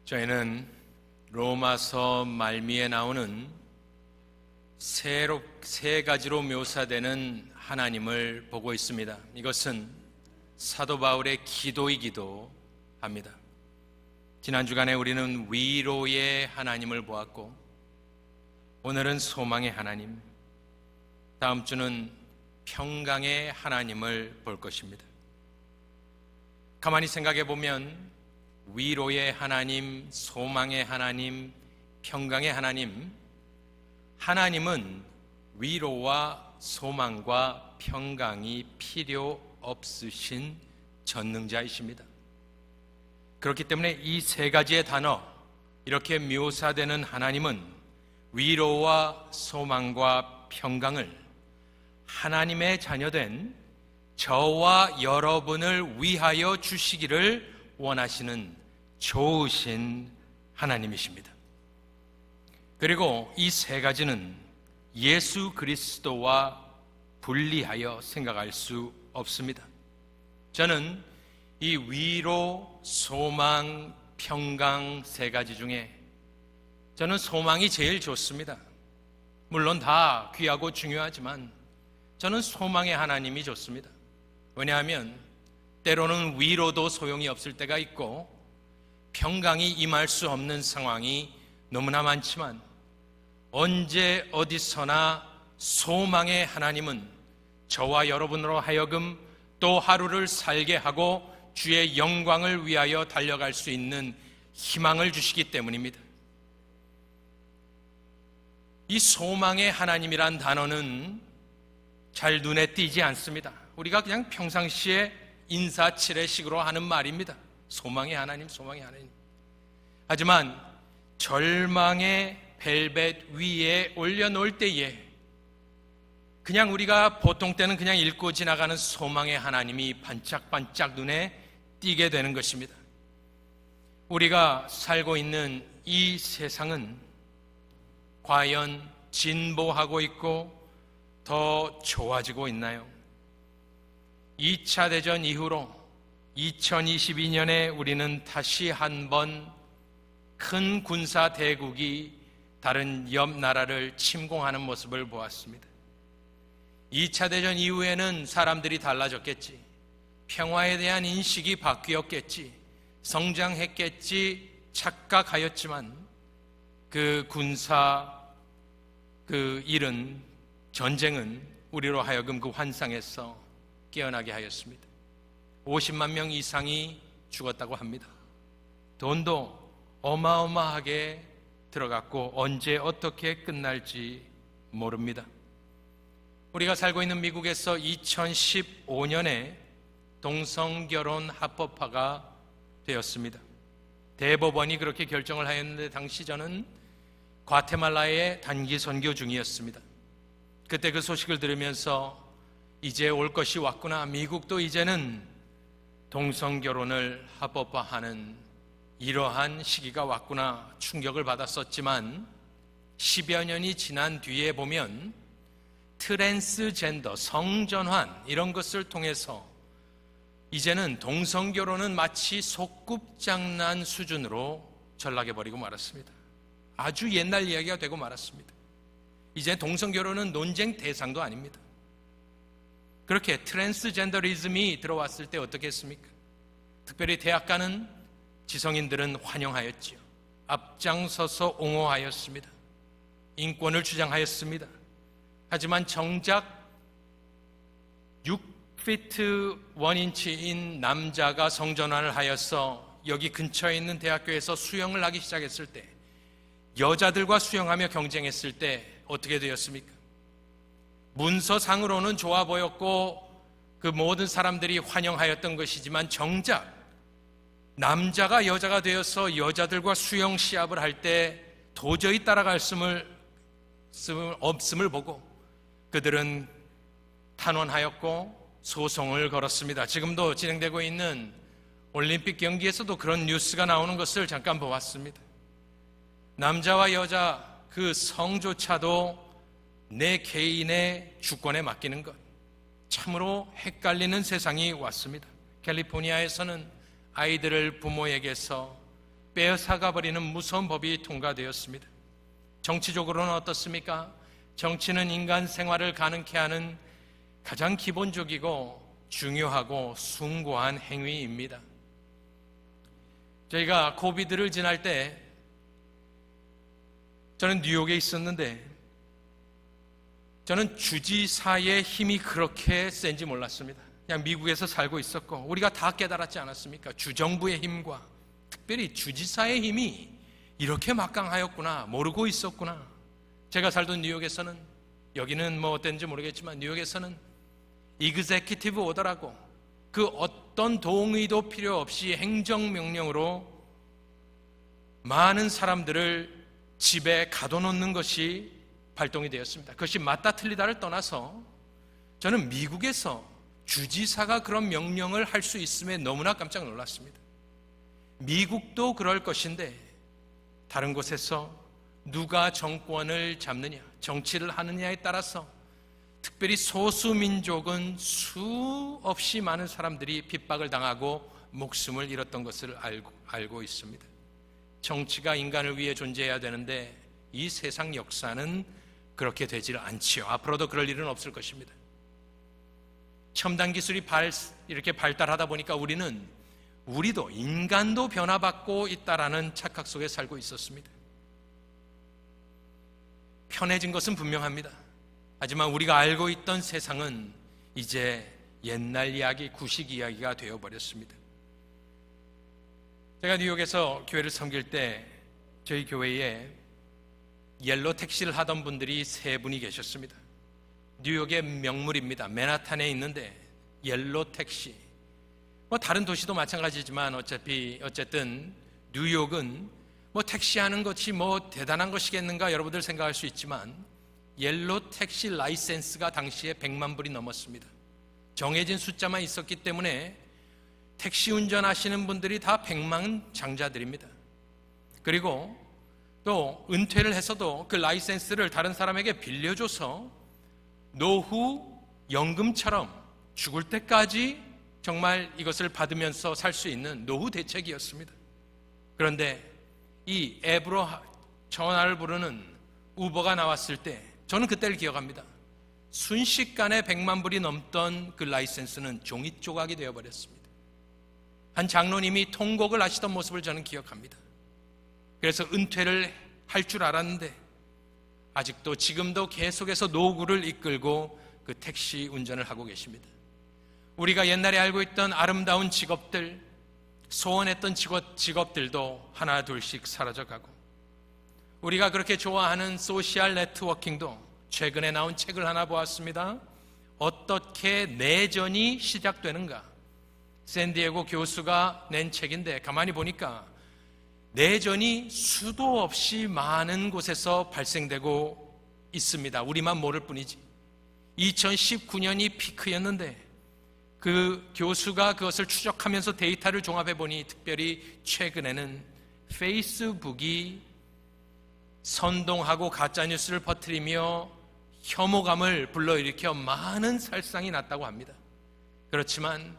저희는 로마서 말미에 나오는 세 가지로 묘사되는 하나님을 보고 있습니다. 이것은 사도 바울의 기도이기도 합니다. 지난 주간에 우리는 위로의 하나님을 보았고, 오늘은 소망의 하나님, 다음 주는 평강의 하나님을 볼 것입니다. 가만히 생각해 보면 위로의 하나님, 소망의 하나님, 평강의 하나님, 하나님은 위로와 소망과 평강이 필요 없으신 전능자이십니다. 그렇기 때문에 이 세 가지의 단어, 이렇게 묘사되는 하나님은 위로와 소망과 평강을 하나님의 자녀된 저와 여러분을 위하여 주시기를 원하시는 좋으신 하나님이십니다. 그리고 이 세 가지는 예수 그리스도와 분리하여 생각할 수 없습니다. 저는 이 위로, 소망, 평강 세 가지 중에 저는 소망이 제일 좋습니다. 물론 다 귀하고 중요하지만 저는 소망의 하나님이 좋습니다. 왜냐하면 때로는 위로도 소용이 없을 때가 있고 평강이 임할 수 없는 상황이 너무나 많지만, 언제 어디서나 소망의 하나님은 저와 여러분으로 하여금 또 하루를 살게 하고 주의 영광을 위하여 달려갈 수 있는 희망을 주시기 때문입니다. 이 소망의 하나님이란 단어는 잘 눈에 띄지 않습니다. 우리가 그냥 평상시에 인사치레식으로 하는 말입니다. 소망의 하나님, 소망의 하나님. 하지만 절망의 벨벳 위에 올려놓을 때에 그냥 우리가 보통 때는 그냥 읽고 지나가는 소망의 하나님이 반짝반짝 눈에 띄게 되는 것입니다. 우리가 살고 있는 이 세상은 과연 진보하고 있고 더 좋아지고 있나요? 2차 대전 이후로 2022년에 우리는 다시 한번 큰 군사 대국이 다른 옆 나라를 침공하는 모습을 보았습니다. 2차 대전 이후에는 사람들이 달라졌겠지, 평화에 대한 인식이 바뀌었겠지, 성장했겠지 착각하였지만 그 군사, 그 일은, 전쟁은 우리로 하여금 그 환상에서 깨어나게 하였습니다. 50만 명 이상이 죽었다고 합니다. 돈도 어마어마하게 들어갔고 언제 어떻게 끝날지 모릅니다. 우리가 살고 있는 미국에서 2015년에 동성결혼 합법화가 되었습니다. 대법원이 그렇게 결정을 하였는데 당시 저는 과테말라에 단기 선교 중이었습니다. 그때 그 소식을 들으면서 이제 올 것이 왔구나, 미국도 이제는 동성결혼을 합법화하는 이러한 시기가 왔구나 충격을 받았었지만, 10여 년이 지난 뒤에 보면 트랜스젠더, 성전환 이런 것을 통해서 이제는 동성결혼은 마치 소꿉장난 수준으로 전락해버리고 말았습니다. 아주 옛날 이야기가 되고 말았습니다. 이제 동성결혼은 논쟁 대상도 아닙니다. 그렇게 트랜스젠더리즘이 들어왔을 때 어떻게 했습니까? 특별히 대학 가는 지성인들은 환영하였지요. 앞장서서 옹호하였습니다. 인권을 주장하였습니다. 하지만 정작 6피트 1인치인 남자가 성전환을 하여서 여기 근처에 있는 대학교에서 수영을 하기 시작했을 때, 여자들과 수영하며 경쟁했을 때 어떻게 되었습니까? 문서상으로는 좋아 보였고 그 모든 사람들이 환영하였던 것이지만, 정작 남자가 여자가 되어서 여자들과 수영 시합을 할 때 도저히 따라갈 수 없음을 보고 그들은 탄원하였고 소송을 걸었습니다. 지금도 진행되고 있는 올림픽 경기에서도 그런 뉴스가 나오는 것을 잠깐 보았습니다. 남자와 여자 그 성조차도 내 개인의 주권에 맡기는 것, 참으로 헷갈리는 세상이 왔습니다. 캘리포니아에서는 아이들을 부모에게서 빼앗아가 버리는 무서운 법이 통과되었습니다. 정치적으로는 어떻습니까? 정치는 인간 생활을 가능케 하는 가장 기본적이고 중요하고 숭고한 행위입니다. 저희가 코비드를 지날 때 저는 뉴욕에 있었는데 저는 주지사의 힘이 그렇게 센지 몰랐습니다. 그냥 미국에서 살고 있었고 우리가 다 깨달았지 않았습니까? 주정부의 힘과 특별히 주지사의 힘이 이렇게 막강하였구나, 모르고 있었구나. 제가 살던 뉴욕에서는, 여기는 뭐 어땠는지 모르겠지만 뉴욕에서는 이그제큐티브 오더라고, 그 어떤 동의도 필요 없이 행정명령으로 많은 사람들을 집에 가둬놓는 것이 발동이 되었습니다. 그것이 맞다 틀리다를 떠나서 저는 미국에서 주지사가 그런 명령을 할 수 있음에 너무나 깜짝 놀랐습니다. 미국도 그럴 것인데 다른 곳에서 누가 정권을 잡느냐, 정치를 하느냐에 따라서 특별히 소수민족은 수없이 많은 사람들이 핍박을 당하고 목숨을 잃었던 것을 알고 있습니다. 정치가 인간을 위해 존재해야 되는데 이 세상 역사는 그렇게 되질 않지요. 앞으로도 그럴 일은 없을 것입니다. 첨단 기술이 이렇게 발달하다 보니까 우리도 인간도 변화받고 있다라는 착각 속에 살고 있었습니다. 편해진 것은 분명합니다. 하지만 우리가 알고 있던 세상은 이제 옛날 이야기, 구식 이야기가 되어버렸습니다. 제가 뉴욕에서 교회를 섬길 때 저희 교회에 옐로 택시를 하던 분들이 세 분이 계셨습니다. 뉴욕의 명물입니다. 맨하탄에 있는데 옐로 택시. 다른 도시도 마찬가지지만 어쨌든 뉴욕은 택시하는 것이 대단한 것이겠는가 여러분들 생각할 수 있지만 옐로 택시 라이센스가 당시에 100만 불이 넘었습니다. 정해진 숫자만 있었기 때문에 택시 운전하시는 분들이 다 100만 장자들입니다. 그리고 또 은퇴를 해서도 그 라이센스를 다른 사람에게 빌려줘서 노후 연금처럼 죽을 때까지 정말 이것을 받으면서 살 수 있는 노후 대책이었습니다. 그런데 이 앱으로 전화를 부르는 우버가 나왔을 때 저는 그때를 기억합니다. 순식간에 100만 불이 넘던 그 라이센스는 종이 조각이 되어버렸습니다. 한 장로님이 통곡을 하시던 모습을 저는 기억합니다. 그래서 은퇴를 할 줄 알았는데 아직도 지금도 계속해서 노후를 이끌고 그 택시 운전을 하고 계십니다. 우리가 옛날에 알고 있던 아름다운 직업들, 소원했던 직업들도 하나 둘씩 사라져가고 우리가 그렇게 좋아하는 소셜 네트워킹도 최근에 나온 책을 하나 보았습니다. 어떻게 내전이 시작되는가. 샌디에고 교수가 낸 책인데 가만히 보니까 내전이 수도 없이 많은 곳에서 발생되고 있습니다. 우리만 모를 뿐이지. 2019년이 피크였는데 그 교수가 그것을 추적하면서 데이터를 종합해 보니 특별히 최근에는 페이스북이 선동하고 가짜뉴스를 퍼뜨리며 혐오감을 불러일으켜 많은 살상이 났다고 합니다. 그렇지만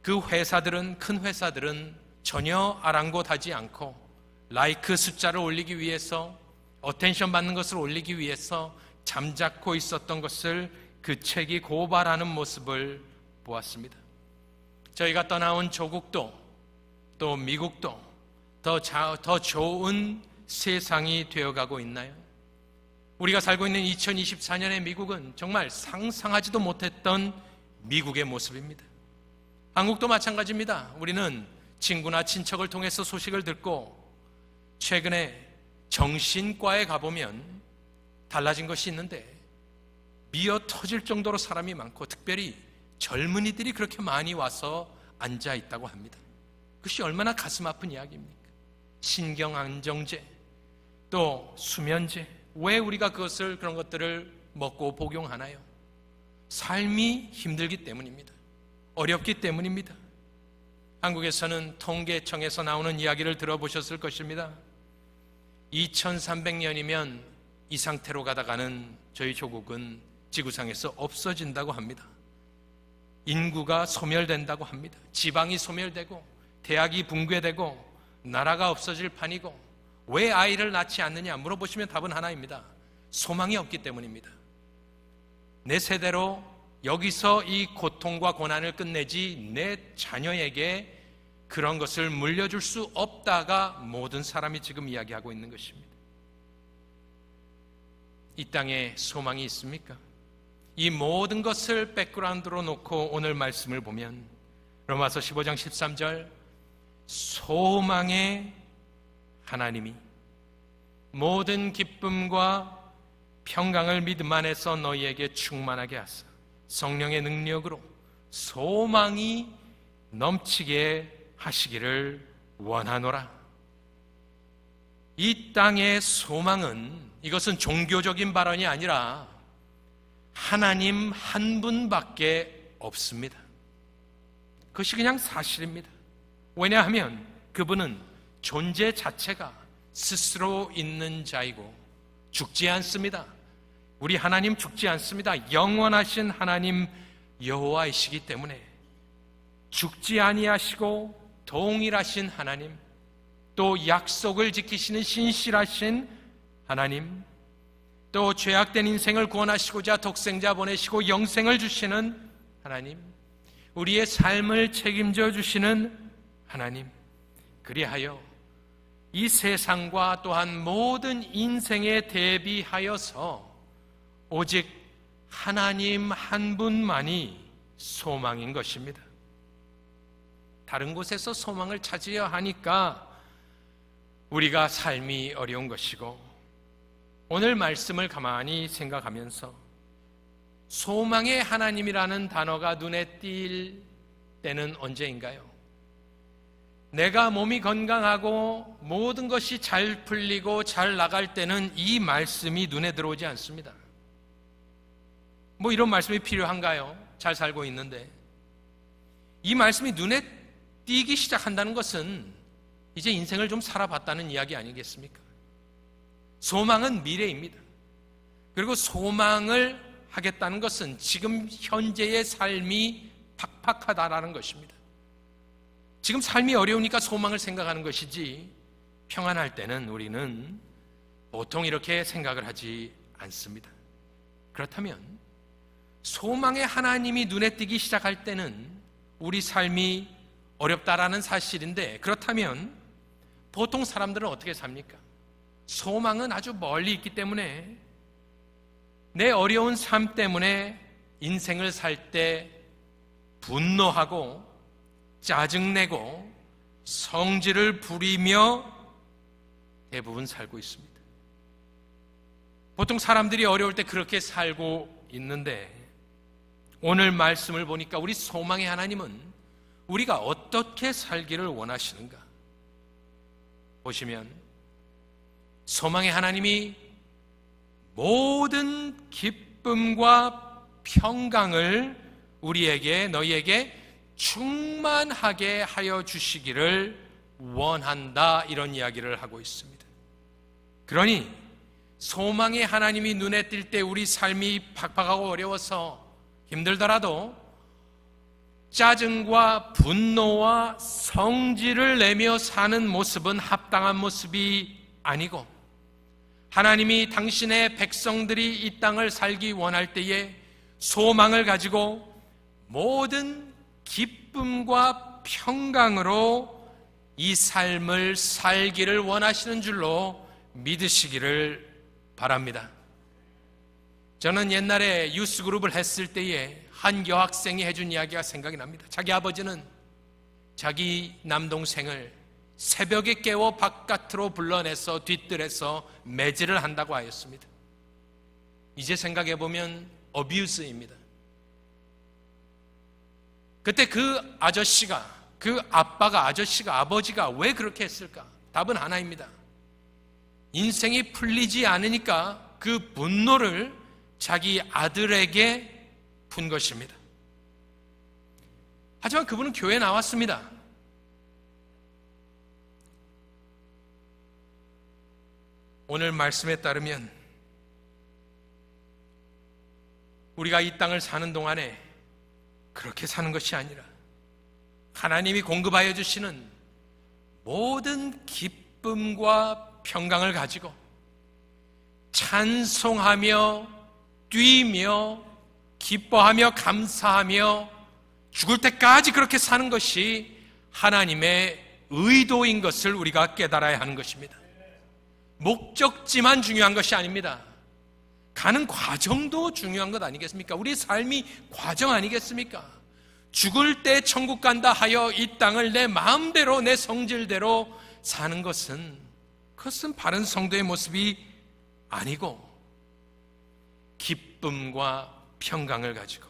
그 회사들은, 큰 회사들은 전혀 아랑곳하지 않고 라이크 숫자를 올리기 위해서, 어텐션 받는 것을 올리기 위해서 잠자코 있었던 것을 그 책이 고발하는 모습을 보았습니다. 저희가 떠나온 조국도 또 미국도 더 좋은 세상이 되어가고 있나요? 우리가 살고 있는 2024년의 미국은 정말 상상하지도 못했던 미국의 모습입니다. 한국도 마찬가지입니다. 우리는 친구나 친척을 통해서 소식을 듣고 최근에 정신과에 가보면 달라진 것이 있는데 미어 터질 정도로 사람이 많고 특별히 젊은이들이 그렇게 많이 와서 앉아 있다고 합니다. 그것이 얼마나 가슴 아픈 이야기입니까? 신경안정제, 또 수면제, 왜 우리가 그런 것들을 먹고 복용하나요? 삶이 힘들기 때문입니다. 어렵기 때문입니다. 한국에서는 통계청에서 나오는 이야기를 들어보셨을 것입니다. 2300년이면 이 상태로 가다가는 저희 조국은 지구상에서 없어진다고 합니다. 인구가 소멸된다고 합니다. 지방이 소멸되고 대학이 붕괴되고 나라가 없어질 판이고 왜 아이를 낳지 않느냐 물어보시면 답은 하나입니다. 소망이 없기 때문입니다. 내 세대로 여기서 이 고통과 고난을 끝내지 내 자녀에게 그런 것을 물려줄 수 없다가 모든 사람이 지금 이야기하고 있는 것입니다. 이 땅에 소망이 있습니까? 이 모든 것을 백그라운드로 놓고 오늘 말씀을 보면 로마서 15장 13절 소망의 하나님이 모든 기쁨과 평강을 믿음 안에서 너희에게 충만하게 하사 성령의 능력으로 소망이 넘치게 하시기를 원하노라. 이 땅의 소망은 이것은 종교적인 발언이 아니라 하나님 한 분밖에 없습니다. 그것이 그냥 사실입니다. 왜냐하면 그분은 존재 자체가 스스로 있는 자이고 죽지 않습니다. 우리 하나님 죽지 않습니다. 영원하신 하나님 여호와이시기 때문에 죽지 아니하시고 동일하신 하나님, 또 약속을 지키시는 신실하신 하나님, 또 죄악된 인생을 구원하시고자 독생자 보내시고 영생을 주시는 하나님, 우리의 삶을 책임져 주시는 하나님, 그리하여 이 세상과 또한 모든 인생에 대비하여서 오직 하나님 한 분만이 소망인 것입니다. 다른 곳에서 소망을 찾으려 하니까 우리가 삶이 어려운 것이고, 오늘 말씀을 가만히 생각하면서 소망의 하나님이라는 단어가 눈에 띌 때는 언제인가요? 내가 몸이 건강하고 모든 것이 잘 풀리고 잘 나갈 때는 이 말씀이 눈에 들어오지 않습니다. 뭐 이런 말씀이 필요한가요? 잘 살고 있는데. 이 말씀이 눈에 띄기 시작한다는 것은 이제 인생을 좀 살아봤다는 이야기 아니겠습니까? 소망은 미래입니다. 그리고 소망을 하겠다는 것은 지금 현재의 삶이 팍팍하다라는 것입니다. 지금 삶이 어려우니까 소망을 생각하는 것이지 평안할 때는 우리는 보통 이렇게 생각을 하지 않습니다. 그렇다면 소망의 하나님이 눈에 띄기 시작할 때는 우리 삶이 어렵다라는 사실인데, 그렇다면 보통 사람들은 어떻게 삽니까? 소망은 아주 멀리 있기 때문에 내 어려운 삶 때문에 인생을 살 때 분노하고 짜증내고 성질을 부리며 대부분 살고 있습니다. 보통 사람들이 어려울 때 그렇게 살고 있는데, 오늘 말씀을 보니까 우리 소망의 하나님은 우리가 어떻게 살기를 원하시는가? 보시면 소망의 하나님이 모든 기쁨과 평강을 우리에게, 너희에게 충만하게 하여 주시기를 원한다, 이런 이야기를 하고 있습니다. 그러니 소망의 하나님이 눈에 띌 때 우리 삶이 팍팍하고 어려워서 힘들더라도 짜증과 분노와 성질을 내며 사는 모습은 합당한 모습이 아니고, 하나님이 당신의 백성들이 이 땅을 살기 원할 때에 소망을 가지고 모든 기쁨과 평강으로 이 삶을 살기를 원하시는 줄로 믿으시기를 바랍니다. 저는 옛날에 유스그룹을 했을 때에 한 여학생이 해준 이야기가 생각이 납니다. 자기 아버지는 자기 남동생을 새벽에 깨워 바깥으로 불러내서 뒷뜰에서 매질을 한다고 하였습니다. 이제 생각해보면 어뷰스입니다. 그때 그 아버지가 왜 그렇게 했을까? 답은 하나입니다. 인생이 풀리지 않으니까 그 분노를 자기 아들에게 푼 것입니다. 하지만 그분은 교회에 나왔습니다. 오늘 말씀에 따르면 우리가 이 땅을 사는 동안에 그렇게 사는 것이 아니라 하나님이 공급하여 주시는 모든 기쁨과 평강을 가지고 찬송하며 뛰며 기뻐하며 감사하며 죽을 때까지 그렇게 사는 것이 하나님의 의도인 것을 우리가 깨달아야 하는 것입니다. 목적지만 중요한 것이 아닙니다. 가는 과정도 중요한 것 아니겠습니까? 우리 삶이 과정 아니겠습니까? 죽을 때 천국 간다 하여 이 땅을 내 마음대로 내 성질대로 사는 것은 그것은 바른 성도의 모습이 아니고 기쁨과 평강을 가지고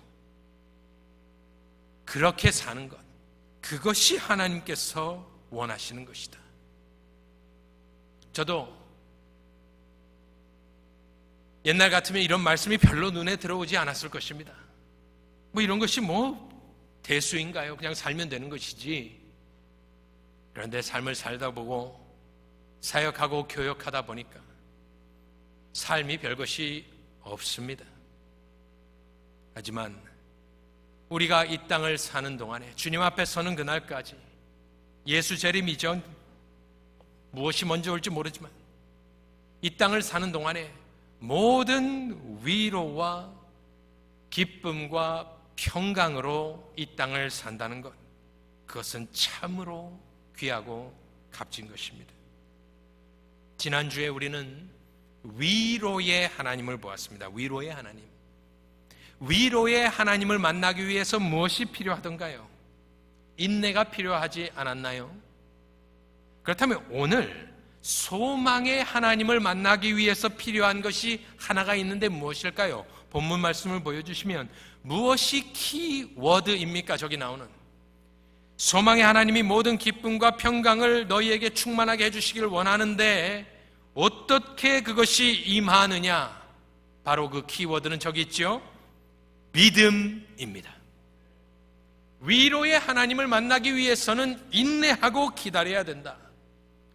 그렇게 사는 것, 그것이 하나님께서 원하시는 것이다. 저도 옛날 같으면 이런 말씀이 별로 눈에 들어오지 않았을 것입니다. 뭐 이런 것이 대수인가요? 그냥 살면 되는 것이지. 그런데 삶을 살다 보고 사역하고 교역하다 보니까 삶이 별것이 없습니다. 하지만 우리가 이 땅을 사는 동안에 주님 앞에 서는 그날까지 예수 재림 이전 무엇이 먼저 올지 모르지만 이 땅을 사는 동안에 모든 위로와 기쁨과 평강으로 이 땅을 산다는 것, 그것은 참으로 귀하고 값진 것입니다. 지난주에 우리는 위로의 하나님을 보았습니다. 위로의 하나님. 위로의 하나님을 만나기 위해서 무엇이 필요하던가요? 인내가 필요하지 않았나요? 그렇다면 오늘 소망의 하나님을 만나기 위해서 필요한 것이 하나가 있는데 무엇일까요? 본문 말씀을 보여주시면 무엇이 키워드입니까? 저기 나오는 소망의 하나님이 모든 기쁨과 평강을 너희에게 충만하게 해주시기를 원하는데 어떻게 그것이 임하느냐? 바로 그 키워드는 저기 있죠? 믿음입니다. 위로의 하나님을 만나기 위해서는 인내하고 기다려야 된다.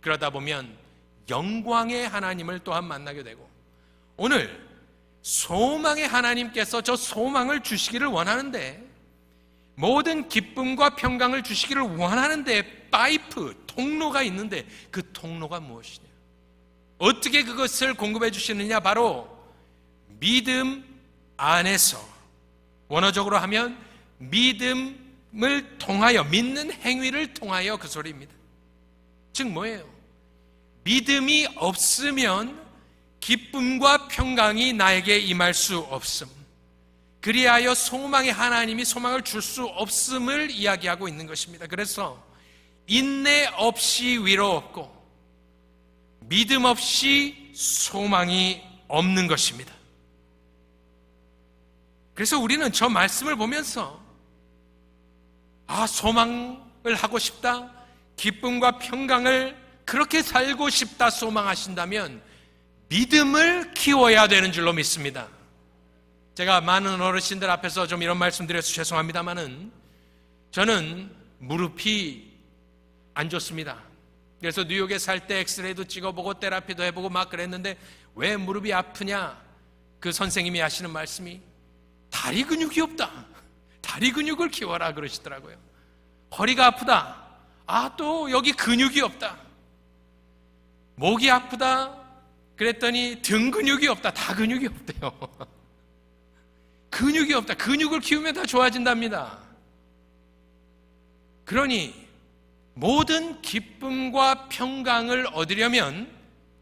그러다 보면 영광의 하나님을 또한 만나게 되고, 오늘 소망의 하나님께서 저 소망을 주시기를 원하는데, 모든 기쁨과 평강을 주시기를 원하는데 파이프, 통로가 있는데 그 통로가 무엇이냐? 어떻게 그것을 공급해 주시느냐? 바로 믿음 안에서, 원어적으로 하면 믿음을 통하여, 믿는 행위를 통하여 그 소리입니다. 즉 뭐예요? 믿음이 없으면 기쁨과 평강이 나에게 임할 수 없음, 그리하여 소망의 하나님이 소망을 줄 수 없음을 이야기하고 있는 것입니다. 그래서 인내 없이 위로 없고 믿음 없이 소망이 없는 것입니다. 그래서 우리는 저 말씀을 보면서 소망을 하고 싶다, 기쁨과 평강을 그렇게 살고 싶다 소망하신다면 믿음을 키워야 되는 줄로 믿습니다. 제가 많은 어르신들 앞에서 좀 이런 말씀 드려서 죄송합니다만은 저는 무릎이 안 좋습니다. 그래서 뉴욕에 살 때 엑스레이도 찍어보고 테라피도 해보고 막 그랬는데 왜 무릎이 아프냐? 그 선생님이 하시는 말씀이 다리 근육이 없다. 다리 근육을 키워라 그러시더라고요. 허리가 아프다. 또 여기 근육이 없다. 목이 아프다. 그랬더니 등 근육이 없다. 다 근육이 없대요. 근육이 없다. 근육을 키우면 다 좋아진답니다. 그러니 모든 기쁨과 평강을 얻으려면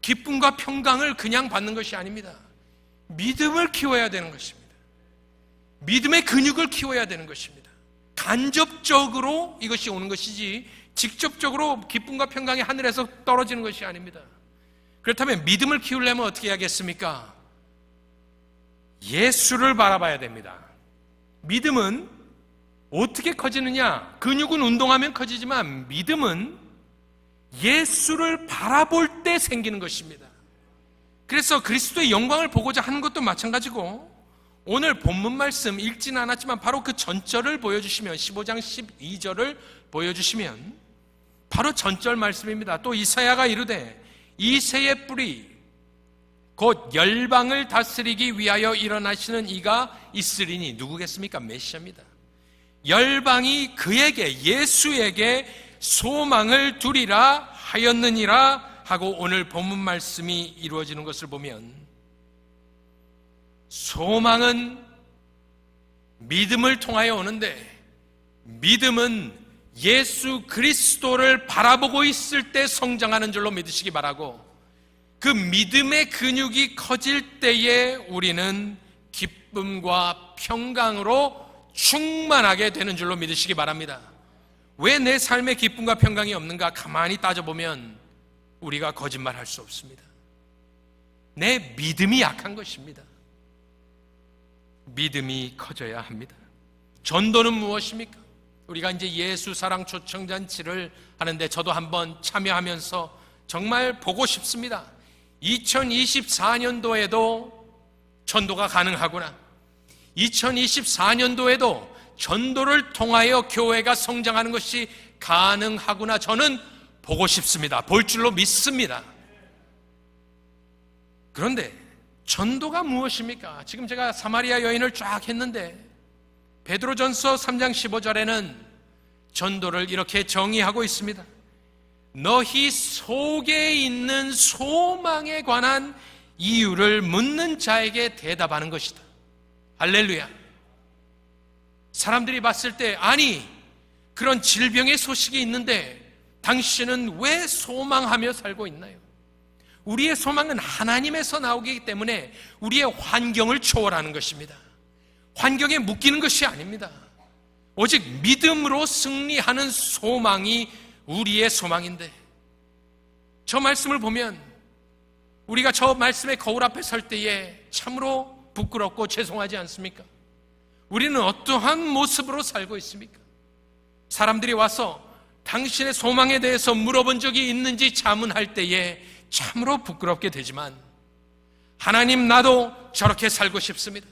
기쁨과 평강을 그냥 받는 것이 아닙니다. 믿음을 키워야 되는 것입니다. 믿음의 근육을 키워야 되는 것입니다. 간접적으로 이것이 오는 것이지 직접적으로 기쁨과 평강이 하늘에서 떨어지는 것이 아닙니다. 그렇다면 믿음을 키우려면 어떻게 해야겠습니까? 예수를 바라봐야 됩니다. 믿음은 어떻게 커지느냐? 근육은 운동하면 커지지만 믿음은 예수를 바라볼 때 생기는 것입니다. 그래서 그리스도의 영광을 보고자 하는 것도 마찬가지고, 오늘 본문 말씀 읽지는 않았지만 바로 그 전절을 보여주시면, 15장 12절을 보여주시면 바로 전절 말씀입니다. 또 이사야가 이르되 이 새의 뿌리 곧 열방을 다스리기 위하여 일어나시는 이가 있으리니, 누구겠습니까? 메시아입니다. 열방이 그에게, 예수에게 소망을 두리라 하였느니라 하고 오늘 본문 말씀이 이루어지는 것을 보면, 소망은 믿음을 통하여 오는데, 믿음은 예수 그리스도를 바라보고 있을 때 성장하는 줄로 믿으시기 바라고, 그 믿음의 근육이 커질 때에 우리는 기쁨과 평강으로 충만하게 되는 줄로 믿으시기 바랍니다. 왜 내 삶에 기쁨과 평강이 없는가? 가만히 따져보면 우리가 거짓말할 수 없습니다. 내 믿음이 약한 것입니다. 믿음이 커져야 합니다. 전도는 무엇입니까? 우리가 이제 예수 사랑 초청잔치를 하는데 저도 한번 참여하면서 정말 보고 싶습니다. 2024년도에도 전도가 가능하구나. 2024년도에도 전도를 통하여 교회가 성장하는 것이 가능하구나. 저는 보고 싶습니다. 볼 줄로 믿습니다. 그런데 전도가 무엇입니까? 지금 제가 사마리아 여인을 쫙 했는데 베드로전서 3장 15절에는 전도를 이렇게 정의하고 있습니다. 너희 속에 있는 소망에 관한 이유를 묻는 자에게 대답하는 것이다. 할렐루야. 사람들이 봤을 때, 아니, 그런 질병의 소식이 있는데 당신은 왜 소망하며 살고 있나요? 우리의 소망은 하나님에서 나오기 때문에 우리의 환경을 초월하는 것입니다. 환경에 묶이는 것이 아닙니다. 오직 믿음으로 승리하는 소망이 우리의 소망인데, 저 말씀을 보면 우리가 저 말씀의 거울 앞에 설 때에 참으로 부끄럽고 죄송하지 않습니까? 우리는 어떠한 모습으로 살고 있습니까? 사람들이 와서 당신의 소망에 대해서 물어본 적이 있는지 자문할 때에 참으로 부끄럽게 되지만, 하나님, 나도 저렇게 살고 싶습니다.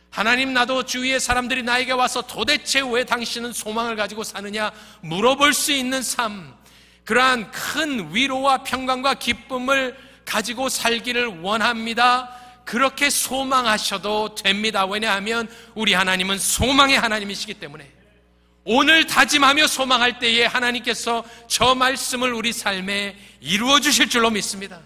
하나님, 나도 주위의 사람들이 나에게 와서 도대체 왜 당신은 소망을 가지고 사느냐 물어볼 수 있는 삶, 그러한 큰 위로와 평강과 기쁨을 가지고 살기를 원합니다. 그렇게 소망하셔도 됩니다. 왜냐하면 우리 하나님은 소망의 하나님이시기 때문에, 오늘 다짐하며 소망할 때에 하나님께서 저 말씀을 우리 삶에 이루어 주실 줄로 믿습니다.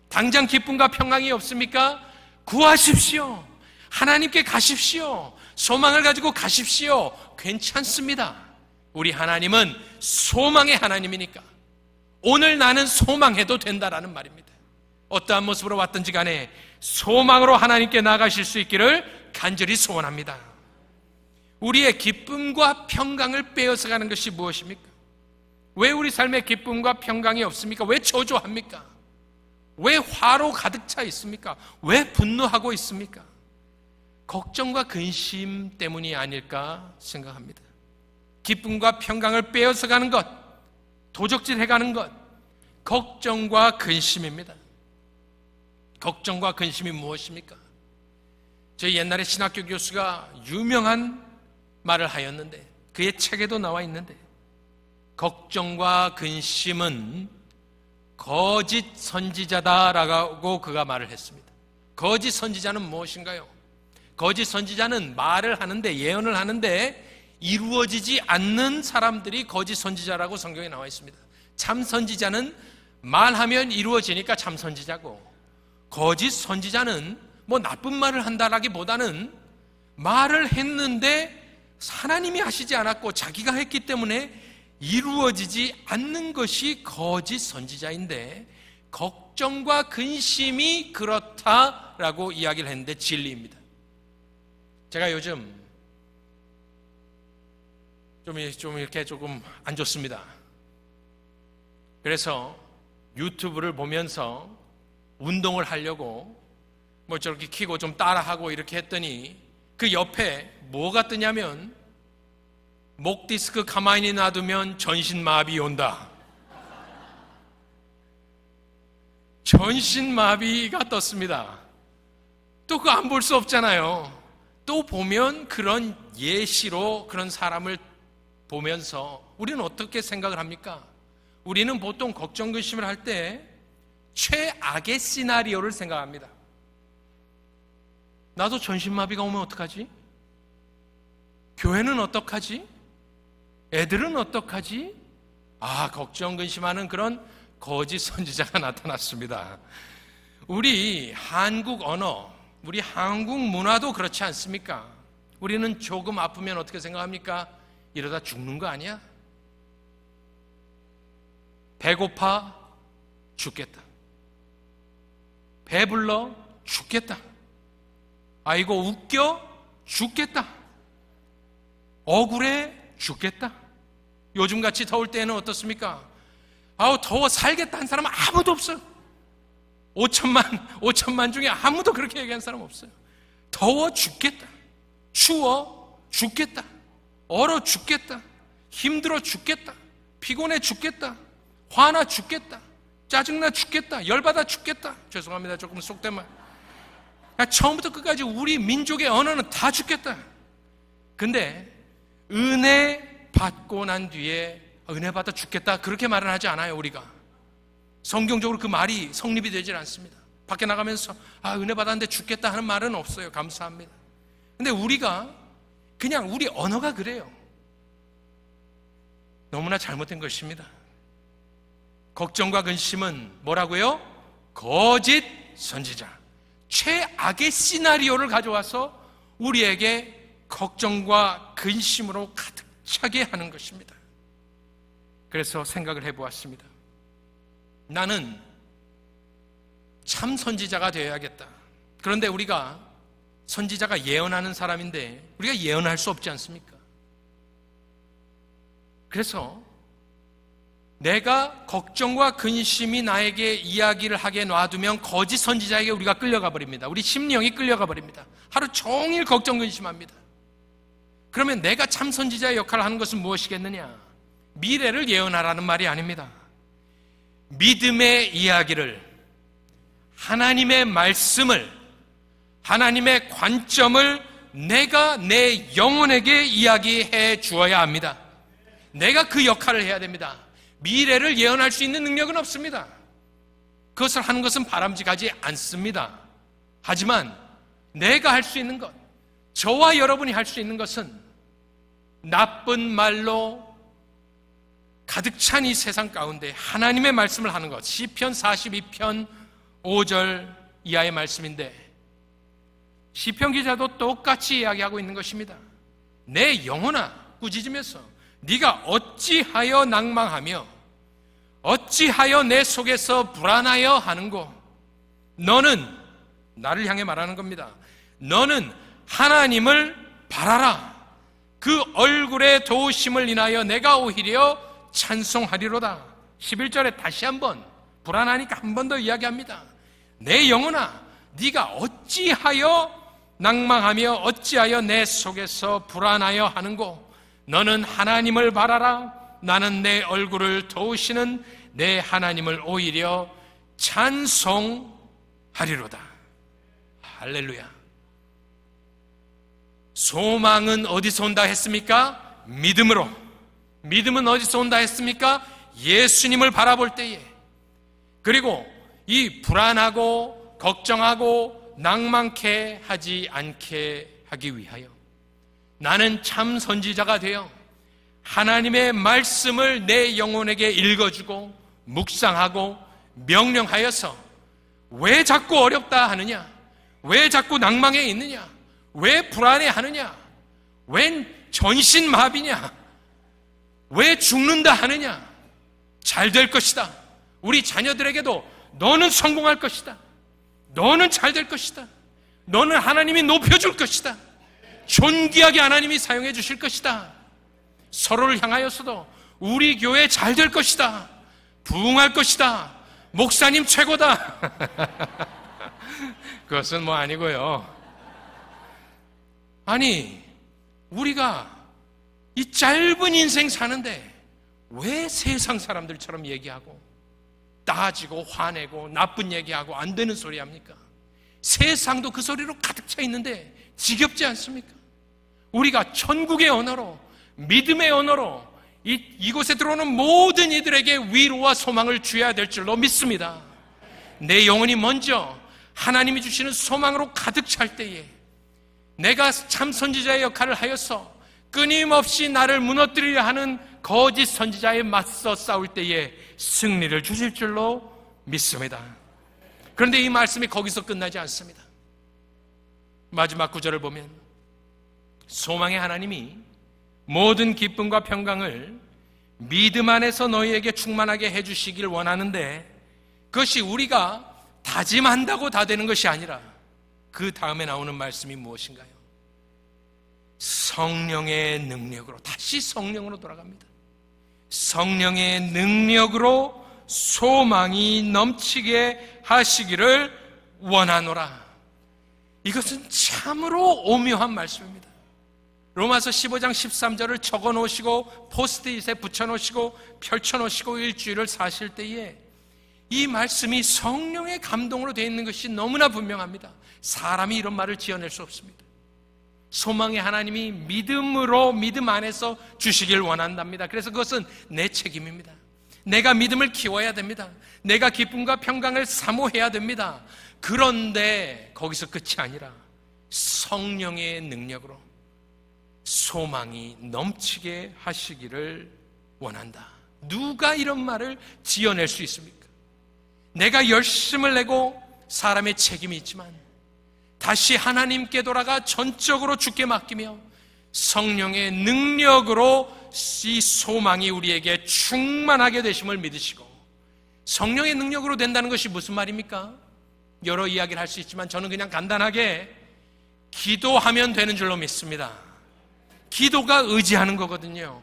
당장 기쁨과 평강이 없습니까? 구하십시오. 하나님께 가십시오. 소망을 가지고 가십시오. 괜찮습니다. 우리 하나님은 소망의 하나님이니까 오늘 나는 소망해도 된다라는 말입니다. 어떠한 모습으로 왔든지 간에 소망으로 하나님께 나가실 수 있기를 간절히 소원합니다. 우리의 기쁨과 평강을 빼앗아가는 것이 무엇입니까? 왜 우리 삶에 기쁨과 평강이 없습니까? 왜 저조합니까? 왜 화로 가득 차 있습니까? 왜 분노하고 있습니까? 걱정과 근심 때문이 아닐까 생각합니다. 기쁨과 평강을 빼앗아가는 것, 도적질해가는 것, 걱정과 근심입니다. 걱정과 근심이 무엇입니까? 저희 옛날에 신학교 교수가 유명한 말을 하였는데, 그의 책에도 나와 있는데, 걱정과 근심은 거짓 선지자다라고 그가 말을 했습니다. 거짓 선지자는 무엇인가요? 거짓 선지자는 말을 하는데, 예언을 하는데 이루어지지 않는 사람들이 거짓 선지자라고 성경에 나와 있습니다. 참 선지자는 말하면 이루어지니까 참 선지자고, 거짓 선지자는 뭐 나쁜 말을 한다라기보다는 말을 했는데 하나님이 하시지 않았고 자기가 했기 때문에 이루어지지 않는 것이 거짓 선지자인데, 걱정과 근심이 그렇다라고 이야기를 했는데 진리입니다. 제가 요즘 좀 이렇게 조금 안 좋습니다. 그래서 유튜브를 보면서 운동을 하려고 뭐 저렇게 키고 좀 따라하고 이렇게 했더니 그 옆에 뭐가 뜨냐면, 목 디스크 가만히 놔두면 전신마비 온다. 전신마비가 떴습니다. 또 그거 안 볼 수 없잖아요. 또 보면 그런 예시로 그런 사람을 보면서 우리는 어떻게 생각을 합니까? 우리는 보통 걱정 근심을 할 때 최악의 시나리오를 생각합니다. 나도 전신마비가 오면 어떡하지? 교회는 어떡하지? 애들은 어떡하지? 걱정, 근심하는 그런 거짓 선지자가 나타났습니다. 우리 한국 언어, 우리 한국 문화도 그렇지 않습니까? 우리는 조금 아프면 어떻게 생각합니까? 이러다 죽는 거 아니야? 배고파 죽겠다. 배불러 죽겠다. 아이고 웃겨 죽겠다. 억울해 죽겠다. 요즘같이 더울 때는 어떻습니까? 더워 살겠다 한 사람은 아무도 없어요. 5천만 중에 아무도 그렇게 얘기한 사람 없어요. 더워 죽겠다. 추워 죽겠다. 얼어 죽겠다. 힘들어 죽겠다. 피곤해 죽겠다. 화나 죽겠다. 짜증나 죽겠다. 열받아 죽겠다. 죄송합니다. 조금 속된 말. 처음부터 끝까지 우리 민족의 언어는 다 죽겠다. 근데 은혜 받고 난 뒤에 은혜 받아 죽겠다 그렇게 말은 하지 않아요. 우리가 성경적으로 그 말이 성립이 되질 않습니다. 밖에 나가면서 은혜 받았는데 죽겠다 하는 말은 없어요. 감사합니다. 근데 우리가 그냥 우리 언어가 그래요. 너무나 잘못된 것입니다. 걱정과 근심은 뭐라고요? 거짓 선지자. 최악의 시나리오를 가져와서 우리에게 걱정과 근심으로 가득 차게 하는 것입니다. 그래서 생각을 해보았습니다. 나는 참 선지자가 되어야겠다. 그런데 우리가 선지자가 예언하는 사람인데 우리가 예언할 수 없지 않습니까? 그래서 내가 걱정과 근심이 나에게 이야기를 하게 놔두면 거짓 선지자에게 우리가 끌려가 버립니다. 우리 심령이 끌려가 버립니다. 하루 종일 걱정 근심합니다. 그러면 내가 참 선지자의 역할을 하는 것은 무엇이겠느냐? 미래를 예언하라는 말이 아닙니다. 믿음의 이야기를, 하나님의 말씀을, 하나님의 관점을 내가 내 영혼에게 이야기해 주어야 합니다. 내가 그 역할을 해야 됩니다. 미래를 예언할 수 있는 능력은 없습니다. 그것을 하는 것은 바람직하지 않습니다. 하지만 내가 할 수 있는 것, 저와 여러분이 할 수 있는 것은 나쁜 말로 가득 찬 이 세상 가운데 하나님의 말씀을 하는 것. 시편 42편 5절 이하의 말씀인데 시편 기자도 똑같이 이야기하고 있는 것입니다. 내 영혼아 꾸짖으면서 네가 어찌하여 낭망하며 어찌하여 내 속에서 불안하여 하는고. 너는 나를 향해 말하는 겁니다. 너는 하나님을 바라라. 그 얼굴의 도우심을 인하여 내가 오히려 찬송하리로다. 11절에 다시 한번 불안하니까 한 번 더 이야기합니다. 내 영혼아 네가 어찌하여 낭망하며 어찌하여 내 속에서 불안하여 하는고. 너는 하나님을 바라라. 나는 내 얼굴을 도우시는 내 하나님을 오히려 찬송하리로다. 할렐루야. 소망은 어디서 온다 했습니까? 믿음으로. 믿음은 어디서 온다 했습니까? 예수님을 바라볼 때에. 그리고 이 불안하고 걱정하고 낭만케 하지 않게 하기 위하여 나는 참 선지자가 되어 하나님의 말씀을 내 영혼에게 읽어주고 묵상하고 명령하여서 왜 자꾸 어렵다 하느냐? 왜 자꾸 낭망에 있느냐? 왜 불안해 하느냐? 웬 전신마비냐? 왜 죽는다 하느냐? 잘 될 것이다. 우리 자녀들에게도 너는 성공할 것이다. 너는 잘 될 것이다. 너는 하나님이 높여줄 것이다. 존귀하게 하나님이 사용해 주실 것이다. 서로를 향하여서도 우리 교회 잘 될 것이다. 부흥할 것이다. 목사님 최고다. 그것은 뭐 아니고요. 아니, 우리가 이 짧은 인생 사는데 왜 세상 사람들처럼 얘기하고 따지고 화내고 나쁜 얘기하고 안 되는 소리 합니까? 세상도 그 소리로 가득 차 있는데 지겹지 않습니까? 우리가 천국의 언어로, 믿음의 언어로 이곳에 들어오는 모든 이들에게 위로와 소망을 주어야 될 줄로 믿습니다. 내 영혼이 먼저 하나님이 주시는 소망으로 가득 찰 때에 내가 참 선지자의 역할을 하여서 끊임없이 나를 무너뜨리려 하는 거짓 선지자에 맞서 싸울 때에 승리를 주실 줄로 믿습니다. 그런데 이 말씀이 거기서 끝나지 않습니다. 마지막 구절을 보면 소망의 하나님이 모든 기쁨과 평강을 믿음 안에서 너희에게 충만하게 해주시길 원하는데 그것이 우리가 다짐한다고 다 되는 것이 아니라 그 다음에 나오는 말씀이 무엇인가요? 성령의 능력으로, 다시 성령으로 돌아갑니다. 성령의 능력으로 소망이 넘치게 하시기를 원하노라. 이것은 참으로 오묘한 말씀입니다. 로마서 15장 13절을 적어 놓으시고 포스트잇에 붙여 놓으시고 펼쳐 놓으시고 일주일을 사실 때에 이 말씀이 성령의 감동으로 되어 있는 것이 너무나 분명합니다. 사람이 이런 말을 지어낼 수 없습니다. 소망의 하나님이 믿음으로 믿음 안에서 주시길 원한답니다. 그래서 그것은 내 책임입니다. 내가 믿음을 키워야 됩니다. 내가 기쁨과 평강을 사모해야 됩니다. 그런데 거기서 끝이 아니라 성령의 능력으로 소망이 넘치게 하시기를 원한다. 누가 이런 말을 지어낼 수 있습니까? 내가 열심을 내고 사람의 책임이 있지만 다시 하나님께 돌아가 전적으로 주께 맡기며 성령의 능력으로 이 소망이 우리에게 충만하게 되심을 믿으시고, 성령의 능력으로 된다는 것이 무슨 말입니까? 여러 이야기를 할 수 있지만 저는 그냥 간단하게 기도하면 되는 줄로 믿습니다. 기도가 의지하는 거거든요.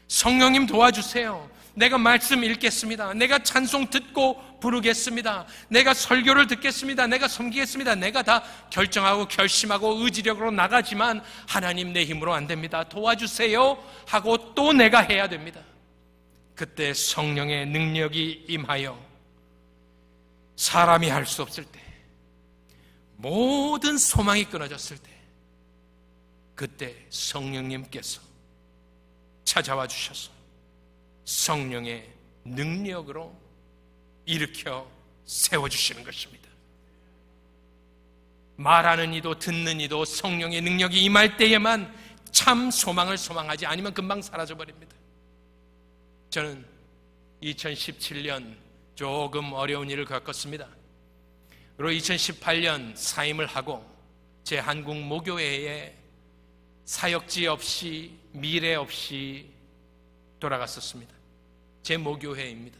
성령님 도와주세요. 내가 말씀 읽겠습니다. 내가 찬송 듣고 부르겠습니다. 내가 설교를 듣겠습니다. 내가 섬기겠습니다. 내가 다 결정하고 결심하고 의지력으로 나가지만 하나님 내 힘으로 안 됩니다. 도와주세요 하고 또 내가 해야 됩니다. 그때 성령의 능력이 임하여 사람이 할 수 없을 때, 모든 소망이 끊어졌을 때, 그때 성령님께서 찾아와 주셔서 성령의 능력으로 일으켜 세워주시는 것입니다. 말하는 이도 듣는 이도 성령의 능력이 임할 때에만 참 소망을 소망하지 아니면 금방 사라져버립니다. 저는 2017년 조금 어려운 일을 겪었습니다. 그리고 2018년 사임을 하고 제 한국 모교회에 사역지 없이 미래 없이 돌아갔었습니다. 제 모교회입니다.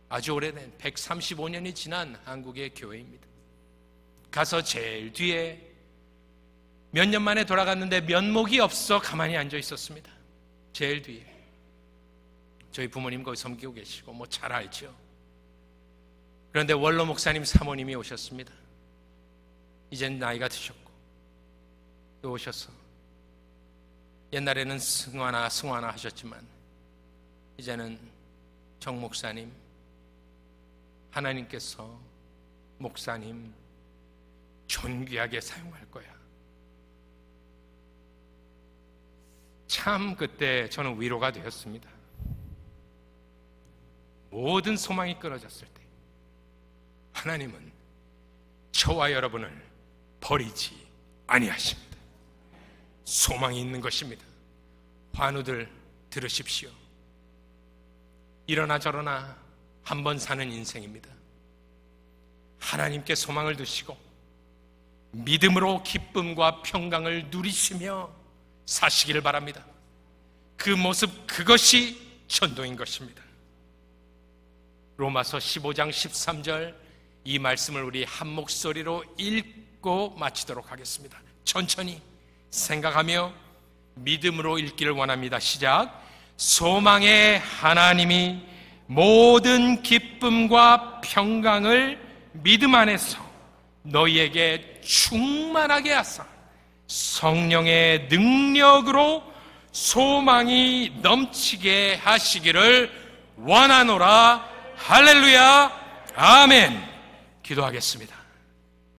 아주 오래된 135년이 지난 한국의 교회입니다. 가서 제일 뒤에 몇 년 만에 돌아갔는데 면목이 없어 가만히 앉아 있었습니다. 제일 뒤에. 저희 부모님 거기 섬기고 계시고 뭐 잘 알죠. 그런데 원로 목사님 사모님이 오셨습니다. 이젠 나이가 드셨고 또 오셔서 옛날에는 승화나 하셨지만 이제는 정 목사님, 하나님께서 목사님 존귀하게 사용할 거야. 참 그때 저는 위로가 되었습니다. 모든 소망이 끊어졌을 때 하나님은 저와 여러분을 버리지 아니하십니다. 소망이 있는 것입니다. 환우들 들으십시오. 이러나 저러나 한 번 사는 인생입니다. 하나님께 소망을 두시고 믿음으로 기쁨과 평강을 누리시며 사시기를 바랍니다. 그 모습, 그것이 전도인 것입니다. 로마서 15장 13절 이 말씀을 우리 한 목소리로 읽고 마치도록 하겠습니다. 천천히 생각하며 믿음으로 읽기를 원합니다. 시작. 소망의 하나님이 모든 기쁨과 평강을 믿음 안에서 너희에게 충만하게 하사 성령의 능력으로 소망이 넘치게 하시기를 원하노라. 할렐루야. 아멘. 기도하겠습니다.